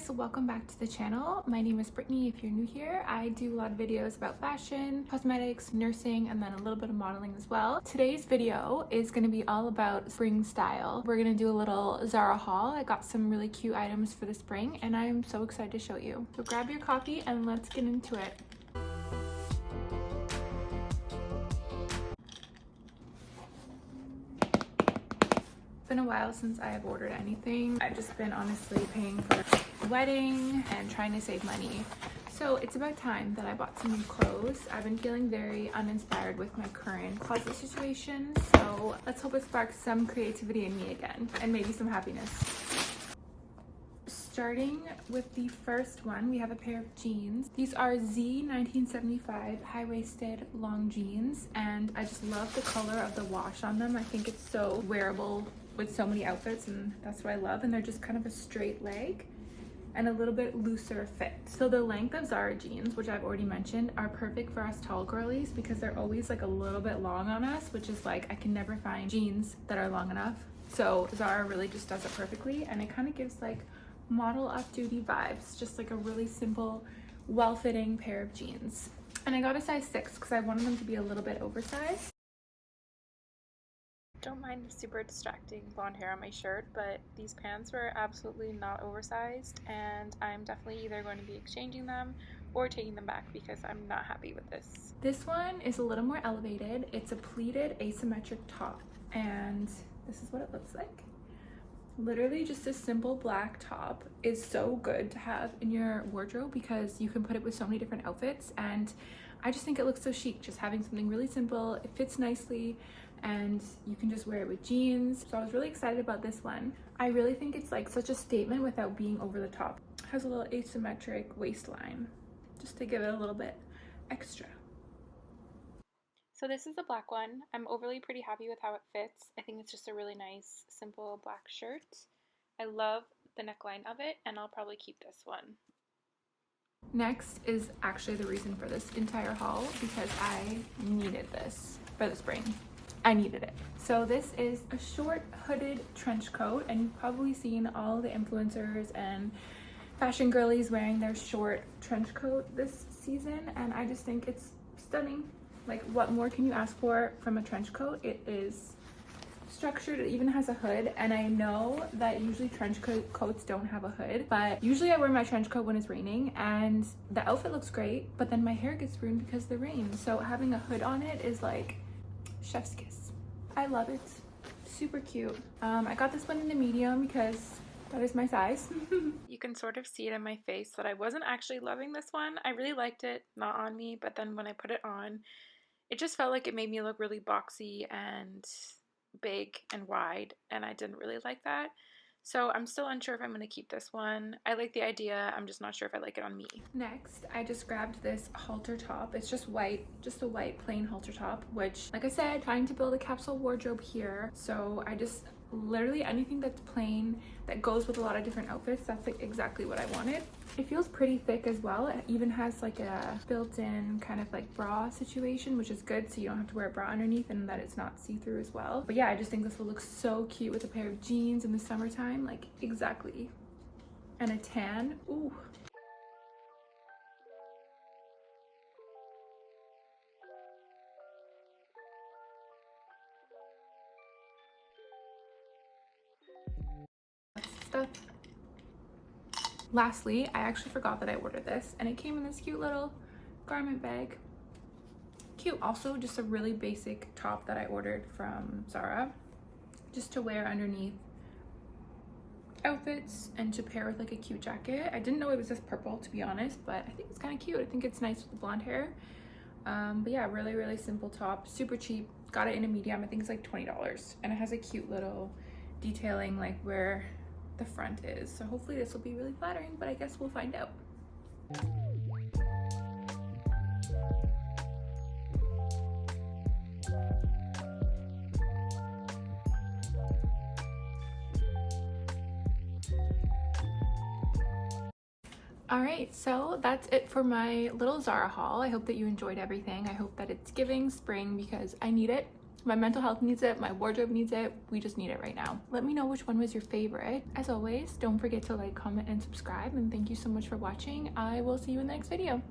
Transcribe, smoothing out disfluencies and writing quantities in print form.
guys, welcome back to the channel. My name is Brittany if you're new here. I do a lot of videos about fashion, cosmetics, nursing, and then a little bit of modeling as well. Today's video is going to be all about spring style. We're going to do a little Zara haul. I got some really cute items for the spring and I'm so excited to show you. So grab your coffee and let's get into it. Been a while since I have ordered anything. I've just been honestly paying for a wedding and trying to save money. So it's about time that I bought some new clothes. I've been feeling very uninspired with my current closet situation. So let's hope it sparks some creativity in me again and maybe some happiness. Starting with the first one, we have a pair of jeans. These are Z 1975 high-waisted long jeans and I just love the color of the wash on them. I think it's so wearable with so many outfits and that's what I love, and they're just kind of a straight leg and a little bit looser fit. So the length of Zara jeans, which I've already mentioned, are perfect for us tall girlies because they're always like a little bit long on us, which is like I can never find jeans that are long enough. So Zara really just does it perfectly, and it kind of gives like model off-duty vibes, just like a really simple, well-fitting pair of jeans. And I got a size 6 because I wanted them to be a little bit oversized. Don't mind the super distracting blonde hair on my shirt, but these pants were absolutely not oversized and I'm definitely either going to be exchanging them or taking them back because I'm not happy with this. This one is a little more elevated. It's a pleated asymmetric top and this is what it looks like. Literally just a simple black top is so good to have in your wardrobe because you can put it with so many different outfits, and I just think it looks so chic just having something really simple. It fits nicely and you can just wear it with jeans. So I was really excited about this one. I really think it's like such a statement without being over the top. It has a little asymmetric waistline just to give it a little bit extra. So this is the black one. I'm overly pretty happy with how it fits. I think it's just a really nice, simple black shirt. I love the neckline of it, and I'll probably keep this one. Next is actually the reason for this entire haul because I needed this for the spring. I needed it. So this is a short hooded trench coat, and you've probably seen all the influencers and fashion girlies wearing their short trench coat this season, and I just think it's stunning. Like, what more can you ask for from a trench coat? It is structured, it even has a hood, and I know that usually trench coats don't have a hood, but usually I wear my trench coat when it's raining and the outfit looks great, but then my hair gets ruined because of the rain. So having a hood on it is like chef's kiss. I love it. Super cute. I got this one in the medium because that is my size. You can sort of see it in my face that I wasn't actually loving this one. I really liked it, not on me, but then when I put it on, it just felt like it made me look really boxy and big and wide, and I didn't really like that. So I'm still unsure if I'm going to keep this one. I like the idea, I'm just not sure if I like it on me. Next, I just grabbed this halter top. It's just white, just a white plain halter top, which, like I said, trying to build a capsule wardrobe here. So I just literally anything that's plain that goes with a lot of different outfits, that's like exactly what I wanted. It feels pretty thick as well. It even has like a built-in kind of like bra situation, which is good, so you don't have to wear a bra underneath and that it's not see-through as well. But yeah, I just think this will look so cute with a pair of jeans in the summertime, like exactly. And a tan, ooh. Stuff. Lastly, I actually forgot that I ordered this and it came in this cute little garment bag. Cute. Also just a really basic top that I ordered from Zara just to wear underneath outfits and to pair with like a cute jacket. I didn't know it was this purple, to be honest, but I think it's kind of cute. I think it's nice with the blonde hair. But yeah, really simple top, super cheap. Got it in a medium. I think it's like $20, and it has a cute little detailing like where the front is. So hopefully this will be really flattering, but I guess we'll find out. Alright, so that's it for my little Zara haul. I hope that you enjoyed everything. I hope that it's giving spring because I need it. My mental health needs it, my wardrobe needs it, we just need it right now. Let me know which one was your favorite. As always, don't forget to like, comment, and subscribe, and thank you so much for watching. I will see you in the next video.